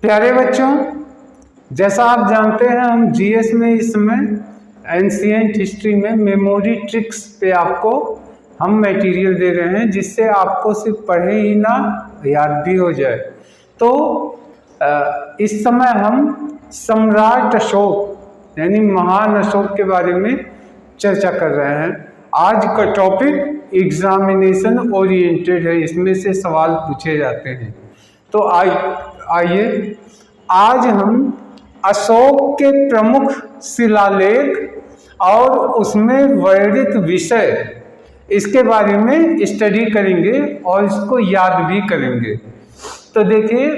प्यारे बच्चों, जैसा आप जानते हैं हम जीएस में इस समय एंशिएंट हिस्ट्री में मेमोरी ट्रिक्स पे आपको हम मटेरियल दे रहे हैं, जिससे आपको सिर्फ पढ़े ही ना याद भी हो जाए। तो इस समय हम सम्राट अशोक यानी महान अशोक के बारे में चर्चा कर रहे हैं। आज का टॉपिक एग्जामिनेशन ओरिएंटेड है, इसमें से सवाल पूछे जाते हैं। तो आइए आज हम अशोक के प्रमुख शिलालेख और उसमें वर्णित विषय इसके बारे में स्टडी करेंगे और इसको याद भी करेंगे। तो देखिए,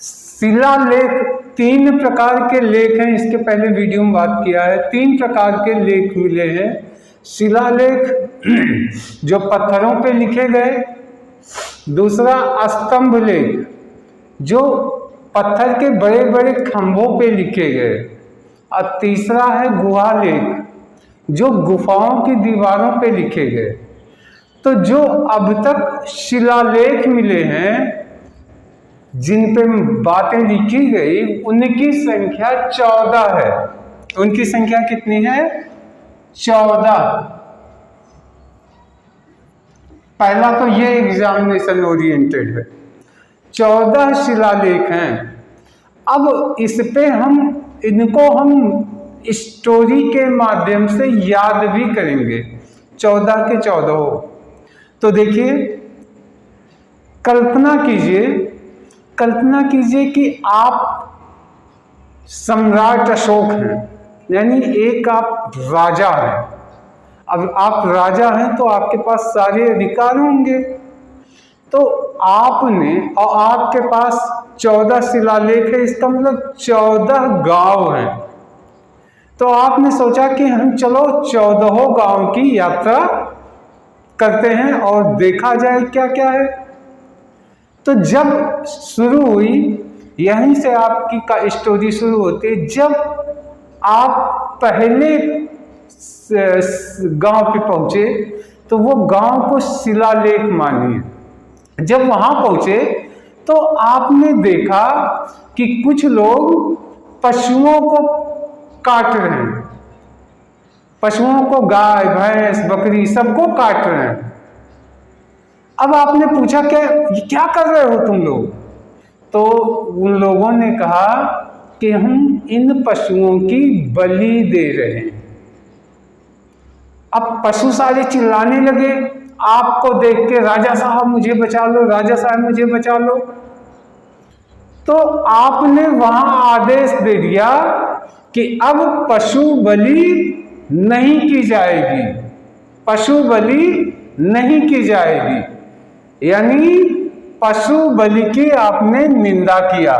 शिलालेख 3 प्रकार के लेख हैं। इसके पहले वीडियो में बात किया है। 3 प्रकार के लेख मिले हैं। शिलालेख जो पत्थरों पे लिखे गए, दूसरा स्तंभ लेख जो पत्थर के बड़े बड़े खंभों पे लिखे गए, और तीसरा है गुहा लेख जो गुफाओं की दीवारों पे लिखे गए। तो जो अब तक शिलालेख मिले हैं जिन पे बातें लिखी गई, उनकी संख्या 14 है। उनकी संख्या कितनी है? 14। पहला तो ये एग्जामिनेशन ओरिएंटेड है। 14 शिलालेख हैं। अब इस पे इनको हम स्टोरी के माध्यम से याद भी करेंगे। 14 के 14। तो देखिए, कल्पना कीजिए कि आप सम्राट अशोक हैं, यानी एक आप राजा हैं। अब आप राजा हैं तो आपके पास सारे अधिकार होंगे। तो आपने और आपके पास 14 शिलालेख है, इसका मतलब 14 गांव हैं। तो आपने सोचा कि हम चलो 14 गांव की यात्रा करते हैं और देखा जाए क्या क्या है। तो जब शुरू हुई, यहीं से आपकी का स्टोरी शुरू होती है। जब आप पहले गांव पे पहुंचे तो वो गांव को शिलालेख मानिए। जब वहां पहुंचे तो आपने देखा कि कुछ लोग पशुओं को काट रहे हैं। पशुओं को, गाय भैंस बकरी सबको काट रहे हैं। अब आपने पूछा क्या कर रहे हो तुम लोग? तो उन लोगों ने कहा कि हम इन पशुओं की बलि दे रहे हैं। अब पशु सारे चिल्लाने लगे आपको देख के, राजा साहब मुझे बचा लो, राजा साहब मुझे बचा लो। तो आपने वहां आदेश दे दिया कि अब पशु बलि नहीं की जाएगी, पशु बलि नहीं की जाएगी। यानी पशु बलि की आपने निंदा किया।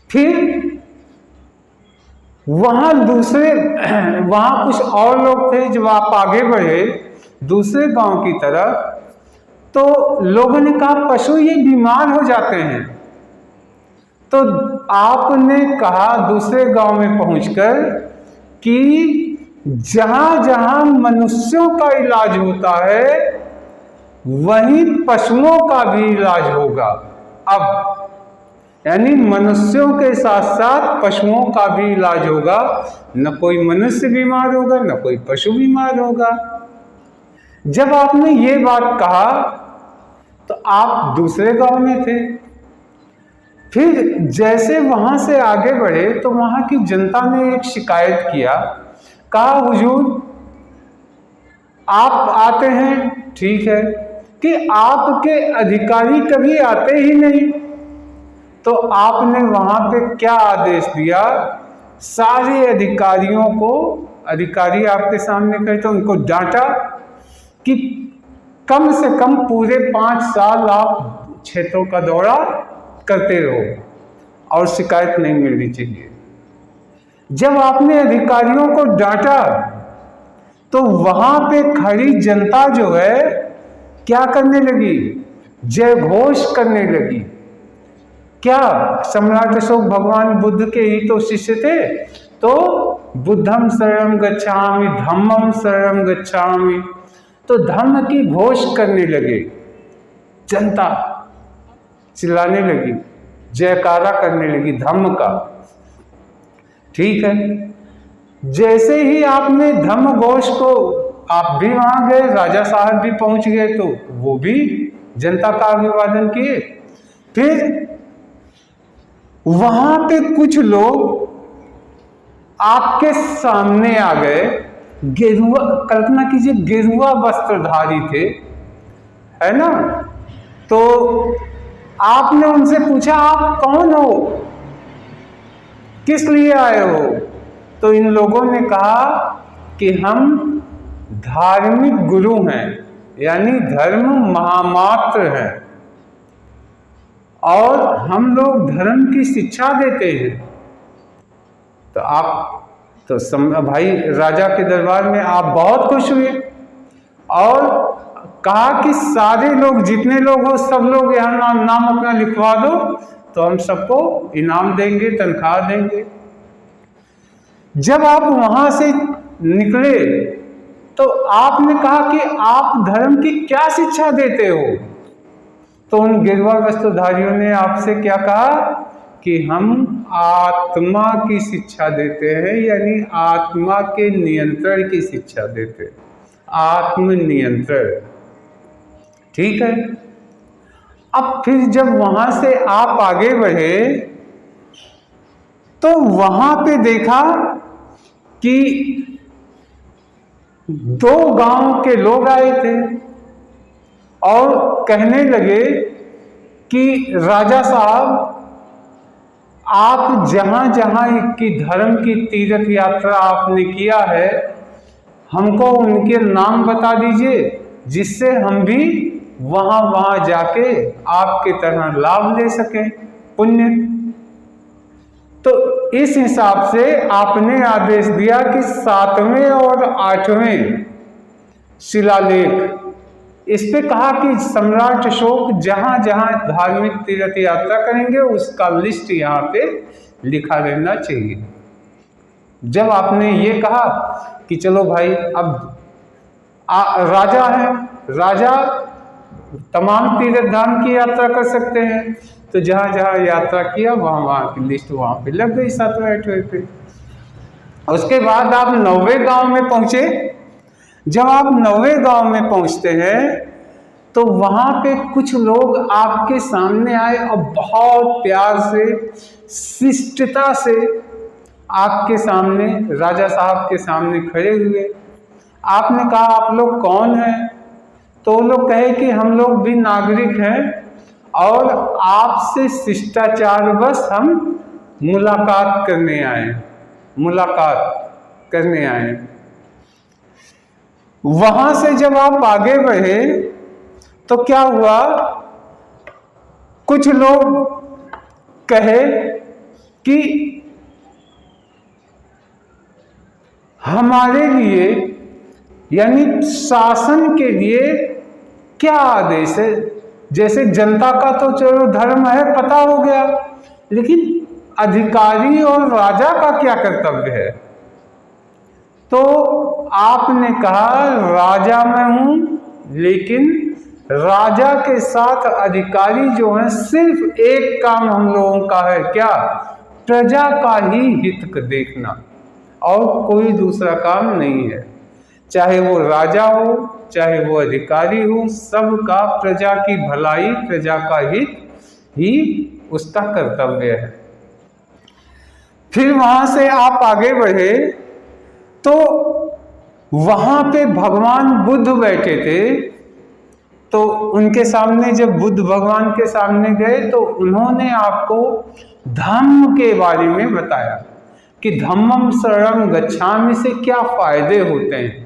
फिर वहां कुछ और लोग थे। जब आप आगे बढ़े दूसरे गांव की तरफ, तो लोगों ने कहा पशु ये बीमार हो जाते हैं। तो आपने कहा दूसरे गांव में पहुंचकर कि जहां जहां मनुष्यों का इलाज होता है वहीं पशुओं का भी इलाज होगा। अब यानी मनुष्यों के साथ साथ पशुओं का भी इलाज होगा। न कोई मनुष्य बीमार होगा, न कोई पशु बीमार होगा। जब आपने ये बात कहा तो आप दूसरे गांव में थे। फिर जैसे वहां से आगे बढ़े तो वहां की जनता ने एक शिकायत किया। कहा हुजूर, आप आते हैं ठीक है, कि आपके अधिकारी कभी आते ही नहीं। तो आपने वहां पे क्या आदेश दिया? सारे अधिकारियों को, अधिकारी आपके सामने कहे तो उनको डांटा कि कम से कम पूरे 5 साल आप क्षेत्रों का दौरा करते रहो और शिकायत नहीं मिलनी चाहिए। जब आपने अधिकारियों को डांटा तो वहां पे खड़ी जनता जो है क्या करने लगी? जय घोष करने लगी। क्या सम्राट अशोक भगवान बुद्ध के ही तो शिष्य थे। तो बुद्धम शरणं गच्छामि, धम्मं शरणं गच्छामि। तो धर्म की घोष करने लगे, जनता चिल्लाने लगी। जयकारा करने लगी धम्म का। ठीक है, जैसे ही आपने धम्म घोष को, आप भी वहां गए, राजा साहब भी पहुंच गए, तो वो भी जनता का अभिवादन किए। फिर वहां पे कुछ लोग आपके सामने आ गए, गेरुआ, कल्पना कीजिए गेरुआ वस्त्रधारी थे, है ना। तो आपने उनसे पूछा आप कौन हो, किस लिए आए हो? तो इन लोगों ने कहा कि हम धार्मिक गुरु हैं, यानी धर्म महामात्र हैं, और हम लोग धर्म की शिक्षा देते हैं। तो आप तो भाई राजा के दरबार में आप बहुत खुश हुए और कहा कि सारे लोग, जितने लोग हो सब लोग यहाँ नाम अपना लिखवा दो, तो हम सबको इनाम देंगे, तनख्वाह देंगे। जब आप वहां से निकले तो आपने कहा कि आप धर्म की क्या शिक्षा देते हो? तो उन गेरुआ वस्त्रधारियों ने आपसे क्या कहा कि हम आत्मा की शिक्षा देते हैं, यानी आत्मा के नियंत्रण की शिक्षा देते हैं, आत्म नियंत्रण। ठीक है, अब फिर जब वहां से आप आगे बढ़े तो वहां पे देखा कि 2 गांव के लोग आए थे और कहने लगे कि राजा साहब, आप जहां जहां की धर्म की तीर्थ यात्रा आपने किया है, हमको उनके नाम बता दीजिए, जिससे हम भी वहां जाके आपके तरह लाभ ले सकें, पुण्य। तो इस हिसाब से आपने आदेश दिया कि 7वें और 8वें शिलालेख, इस पे कहा कि सम्राट अशोक जहां जहां धार्मिक तीर्थ यात्रा करेंगे उसका लिस्ट यहाँ पे लिखा रहना चाहिए। जब आपने ये कहा कि चलो भाई, अब राजा है, राजा तमाम तीर्थ धाम की यात्रा कर सकते हैं, तो जहां जहां यात्रा किया वहां की लिस्ट वहां पे लग गई 7वें 8वें पे। उसके बाद आप 9वें गांव में पहुंचे। जब आप 9वें गांव में पहुंचते हैं तो वहां पे कुछ लोग आपके सामने आए और बहुत प्यार से, शिष्टता से आपके सामने, राजा साहब के सामने खड़े हुए। आपने कहा आप लोग कौन हैं? तो लोग कहे कि हम लोग भी नागरिक हैं और आपसे शिष्टाचार बस हम मुलाकात करने आए। वहां से जब आप आगे बढ़े तो क्या हुआ, कुछ लोग कहे कि हमारे लिए, यानी शासन के लिए क्या आदेश है? जैसे जनता का तो चलो धर्म है, पता हो गया, लेकिन अधिकारी और राजा का क्या कर्तव्य है? तो आपने कहा राजा मैं हूं, लेकिन राजा के साथ अधिकारी जो है सिर्फ एक काम हम लोगों का है, क्या? प्रजा का ही हित देखना, और कोई दूसरा काम नहीं है। चाहे वो राजा हो, चाहे वो अधिकारी हो, सबका प्रजा की भलाई, प्रजा का हित ही उसका कर्तव्य है। फिर वहां से आप आगे बढ़े तो वहां पे भगवान बुद्ध बैठे थे। तो उनके सामने जब बुद्ध भगवान के सामने गए तो उन्होंने आपको धम्म के बारे में बताया कि धम्मम शरणं गच्छामि से क्या फायदे होते हैं।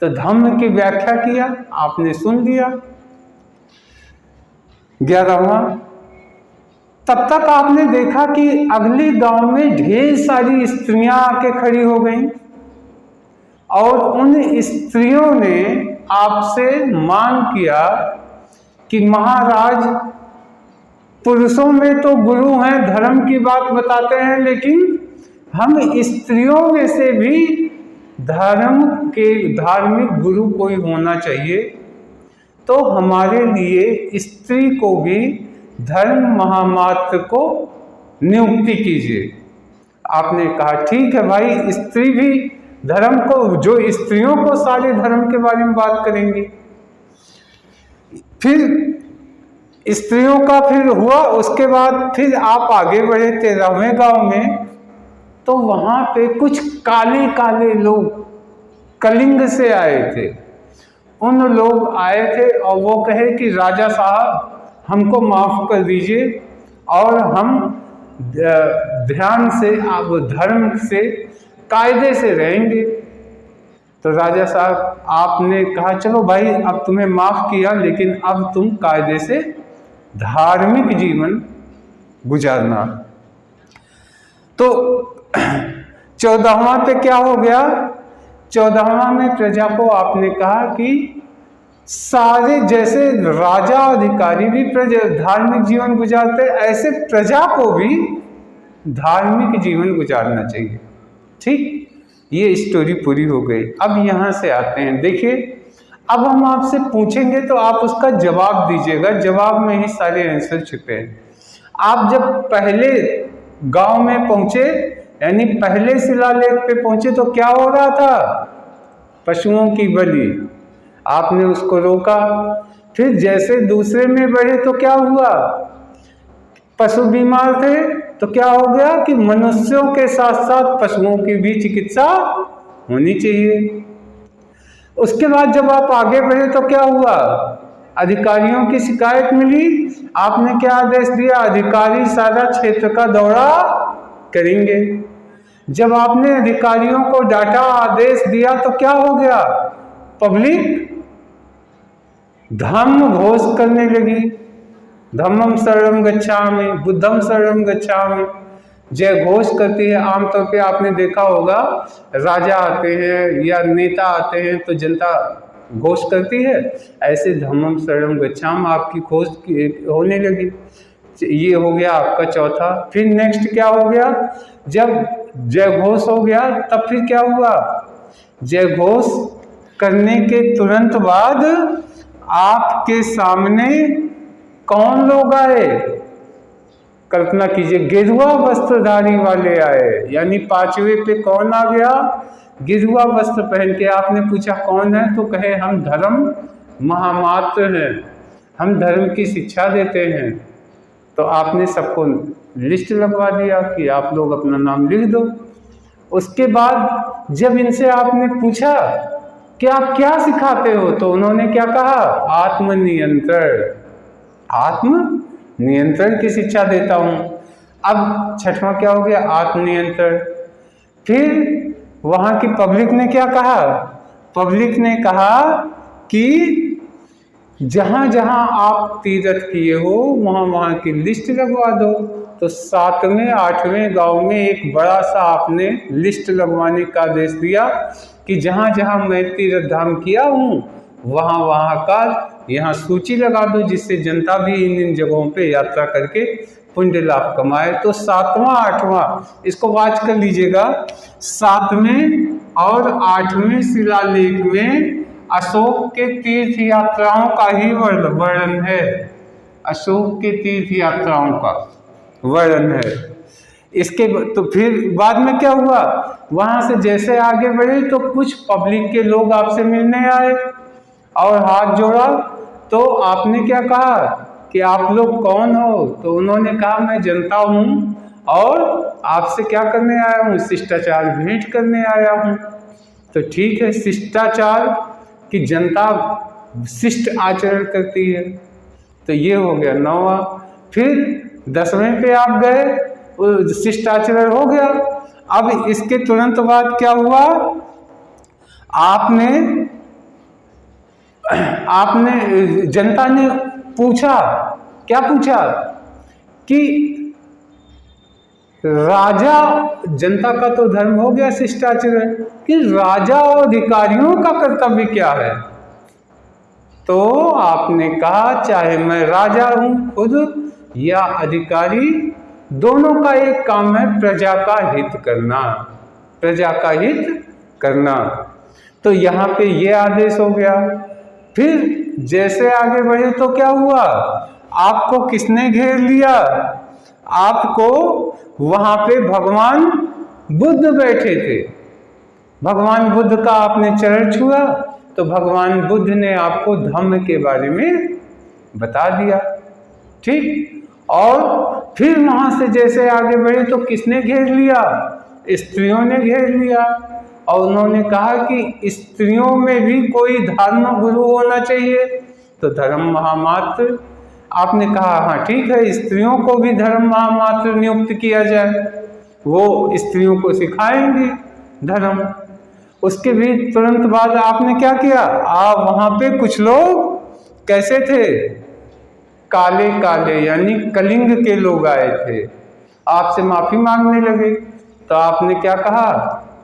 तो धम्म की व्याख्या किया, आपने सुन लिया। 11वां, तब तक आपने देखा कि अगले गांव में ढेर सारी स्त्रियां आके खड़ी हो गईं और उन स्त्रियों ने आपसे मांग किया कि महाराज, पुरुषों में तो गुरु हैं, धर्म की बात बताते हैं, लेकिन हम स्त्रियों में से भी धार्मिक गुरु कोई होना चाहिए। तो हमारे लिए स्त्री को भी धर्म महामात्र को नियुक्ति कीजिए। आपने कहा ठीक है भाई, स्त्री भी धर्म को, जो स्त्रियों को सारे धर्म के बारे में बात करेंगी। फिर स्त्रियों का फिर हुआ, उसके बाद फिर आप आगे बढ़े 13वें गांव में, तो वहां पे कुछ काले काले लोग कलिंग से आए थे। उन लोग आए थे और वो कहे कि राजा साहब हमको माफ कर दीजिए और हम ध्यान से, आप धर्म से, कायदे से रहेंगे। तो राजा साहब आपने कहा चलो भाई अब तुम्हें माफ किया, लेकिन अब तुम कायदे से धार्मिक जीवन गुजारना। तो 14वां पे क्या हो गया? 14वां में प्रजा को आपने कहा कि सारे, जैसे राजा अधिकारी भी धार्मिक जीवन गुजारते, ऐसे प्रजा को भी धार्मिक जीवन गुजारना चाहिए। ठीक, ये स्टोरी पूरी हो गई। अब यहाँ से आते हैं, देखिए अब हम आपसे पूछेंगे तो आप उसका जवाब दीजिएगा, जवाब में ही सारे आंसर छुपे हैं। आप जब पहले गांव में पहुंचे, यानी पहले शिलालेख पे पहुंचे, तो क्या हो रहा था? पशुओं की बलि, आपने उसको रोका। फिर जैसे दूसरे में बढ़े तो क्या हुआ? पशु बीमार थे तो क्या हो गया कि मनुष्यों के साथ साथ पशुओं की भी चिकित्सा होनी चाहिए। उसके बाद जब आप आगे बढ़े तो क्या हुआ? अधिकारियों की शिकायत मिली, आपने क्या आदेश दिया? अधिकारी सारा क्षेत्र का दौरा करेंगे। जब आपने अधिकारियों को डांटा, आदेश दिया, तो क्या हो गया? पब्लिक धम्म घोष करने लगी, धम्मम शरणम गच्छामि, बुद्धम शरणम गच्छामि, जय घोष करती है। आमतौर पे आपने देखा होगा, राजा आते हैं या नेता आते हैं तो जनता घोष करती है, ऐसे धम्मम शरणम गच्छामि आपकी घोष होने लगी। ये हो गया आपका चौथा। फिर नेक्स्ट क्या हो गया? जब जय घोष हो गया तब फिर क्या हुआ? जय घोष करने के तुरंत बाद आपके सामने कौन लोग आए? कल्पना कीजिए, गेरुआ वस्त्रधारी वाले आए। यानी 5वें पे कौन आ गया? गेरुआ वस्त्र पहन के। आपने पूछा कौन है, तो कहे हम धर्म महामात्र हैं, हम धर्म की शिक्षा देते हैं। तो आपने सबको लिस्ट लगवा दिया कि आप लोग अपना नाम लिख दो। उसके बाद जब इनसे आपने पूछा कि आप क्या सिखाते हो, तो उन्होंने क्या कहा? आत्मनियंत्रण, आत्मनियंत्रण की शिक्षा देता हूं। अब 6वां क्या हो गया? आत्मनियंत्रण। फिर वहां की पब्लिक ने क्या कहा? पब्लिक ने कहा कि जहां जहां आप तीर्थ किए हो वहां वहां की लिस्ट लगवा दो। तो 7वें 8वें गांव में एक बड़ा सा आपने लिस्ट लगवाने का आदेश दिया कि जहां जहां मैं तीर्थ धाम किया हूं वहां वहां का यहाँ सूची लगा दो, जिससे जनता भी इन जगहों पे यात्रा करके पुण्य लाभ कमाए। तो 7वां 8वां, इसको वाच कर लीजिएगा, 7वें और 8वें शिलालेख में अशोक के तीर्थ यात्राओं का ही वर्णन है। अशोक के तीर्थ यात्राओं का वर्णन है। इसके तो फिर बाद में क्या हुआ? वहां से जैसे आगे बढ़े तो कुछ पब्लिक के लोग आपसे मिलने आए और हाथ जोड़ा। तो आपने क्या कहा कि आप लोग कौन हो? तो उन्होंने कहा मैं जनता हूँ और आपसे क्या करने आया हूँ? शिष्टाचार भेंट करने आया हूँ। तो ठीक है, शिष्टाचार की जनता शिष्ट आचरण करती है। तो ये हो गया 9वां। फिर 10वें पे आप गए, शिष्टाचरण हो गया। अब इसके तुरंत बाद क्या हुआ? आपने जनता ने पूछा, क्या पूछा? कि राजा, जनता का तो धर्म हो गया शिष्टाचरण, कि राजा और अधिकारियों का कर्तव्य क्या है? तो आपने कहा चाहे मैं राजा हूं खुद या अधिकारी, दोनों का एक काम है प्रजा का हित करना, प्रजा का हित करना। तो यहाँ पे ये आदेश हो गया। फिर जैसे आगे बढ़े तो क्या हुआ? आपको किसने घेर लिया? आपको वहां पे भगवान बुद्ध बैठे थे। भगवान बुद्ध का आपने चरण छुआ तो भगवान बुद्ध ने आपको धम्म के बारे में बता दिया। ठीक, और फिर वहां से जैसे आगे बढ़े तो किसने घेर लिया? स्त्रियों ने घेर लिया, और उन्होंने कहा कि स्त्रियों में भी कोई धर्म गुरु होना चाहिए। तो धर्म महामात्र, आपने कहा हाँ ठीक है, स्त्रियों को भी धर्म महामात्र नियुक्त किया जाए, वो स्त्रियों को सिखाएंगी धर्म। उसके भी तुरंत बाद आपने क्या किया? आप वहां पे कुछ लोग कैसे थे? काले काले यानी कलिंग के लोग आए थे, आपसे माफी मांगने लगे। तो आपने क्या कहा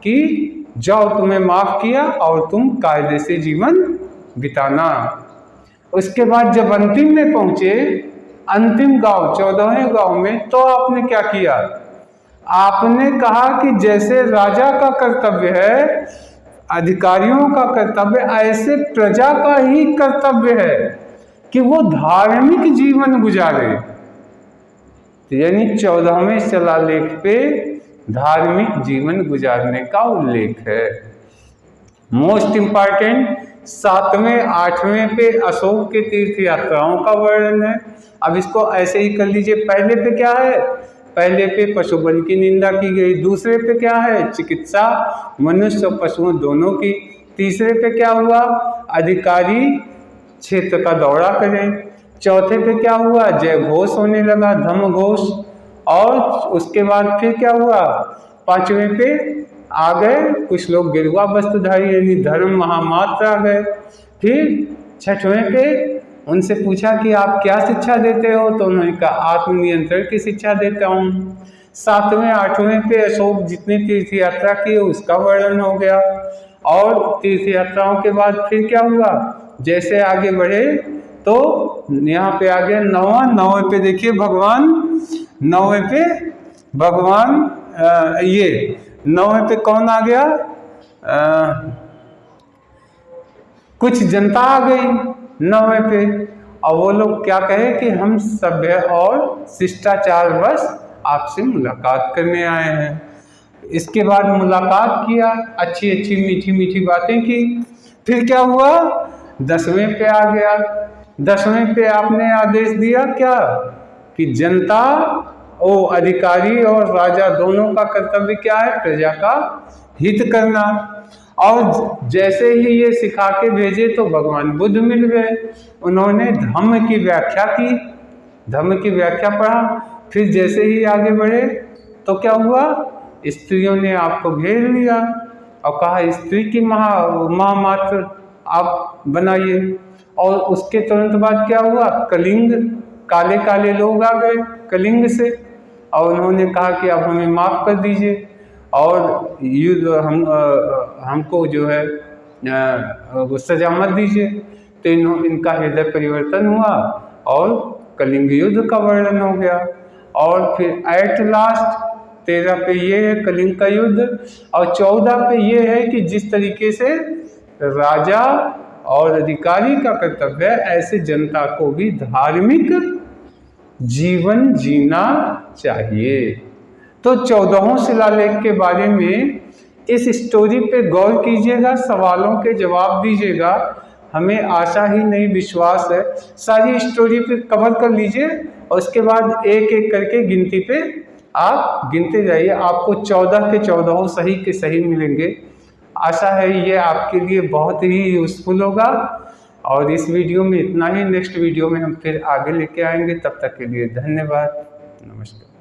कि जाओ, तुम्हें माफ किया और तुम कायदे से जीवन बिताना। उसके बाद जब अंतिम में पहुंचे, अंतिम गांव 14वें गांव में, तो आपने क्या किया? आपने कहा कि जैसे राजा का कर्तव्य है, अधिकारियों का कर्तव्य, ऐसे प्रजा का ही कर्तव्य है कि वो धार्मिक जीवन गुजारे। यानी 14वें शिलालेख पे धार्मिक जीवन गुजारने का उल्लेख है। मोस्ट इंपॉर्टेंट 7वें 8वें पे अशोक के तीर्थ यात्राओं का वर्णन है। अब इसको ऐसे ही कर लीजिए। पहले पे क्या है? पहले पे पशु बल की निंदा की गई। दूसरे पे क्या है? चिकित्सा मनुष्य और पशुओं दोनों की। तीसरे पे क्या हुआ? अधिकारी क्षेत्र का दौरा करें। चौथे पे क्या हुआ? जय घोष होने लगा, धम्म घोष। और उसके बाद फिर क्या हुआ? 5वें पे आ गए कुछ लोग गिरवा वस्त्रधारी यानी धर्म महामात्र आ गए। फिर 6वें पे उनसे पूछा कि आप क्या शिक्षा देते हो? तो उन्होंने कहा आत्मनियंत्रण की शिक्षा देता हूँ। 7वें 8वें पे अशोक जितने तीर्थ यात्रा किए उसका वर्णन हो गया। और तीर्थ यात्राओं के बाद फिर क्या हुआ? जैसे आगे बढ़े तो यहाँ पे आ गया 9वें पे देखिए भगवान, 9वें पे भगवान ये 9वें पे कौन आ गया? कुछ जनता आ गई 9वें पे, और वो लोग क्या कहे कि हम सभ्य और शिष्टाचार बस आपसे मुलाकात करने आए हैं। इसके बाद मुलाकात किया, अच्छी अच्छी मीठी मीठी बातें की। फिर क्या हुआ? 10वें पे आ गया। 10वें पे आपने आदेश दिया क्या? कि जनता, अधिकारी और राजा दोनों का कर्तव्य क्या है? प्रजा का हित करना। और जैसे ही ये सिखा के भेजे तो भगवान बुद्ध मिल गए। उन्होंने धम्म की व्याख्या की, धम्म की व्याख्या पढ़ा। फिर जैसे ही आगे बढ़े तो क्या हुआ? स्त्रियों ने आपको घेर लिया और कहा स्त्री की महामात्र आप बनाइए। और उसके तुरंत बाद क्या हुआ? कलिंग, काले काले लोग आ गए कलिंग से, और उन्होंने कहा कि अब हमें माफ़ कर दीजिए और हमको जो है वो सजा मत दीजिए। तो इनका हृदय परिवर्तन हुआ और कलिंग युद्ध का वर्णन हो गया। और फिर एट लास्ट 13 पे ये है कलिंग का युद्ध, और 14 पे ये है कि जिस तरीके से राजा और अधिकारी का कर्तव्य है, ऐसे जनता को भी धार्मिक जीवन जीना चाहिए। तो 14वें शिलालेख के बारे में इस स्टोरी पे गौर कीजिएगा, सवालों के जवाब दीजिएगा। हमें आशा ही नहीं विश्वास है। सारी स्टोरी पे कवर कर लीजिए और उसके बाद एक एक करके गिनती पे आप गिनते जाइए। आपको 14 के 14 सही के सही मिलेंगे। आशा है ये आपके लिए बहुत ही यूज़फुल होगा। और इस वीडियो में इतना ही। नेक्स्ट वीडियो में हम फिर आगे लेके आएंगे। तब तक के लिए धन्यवाद, नमस्कार।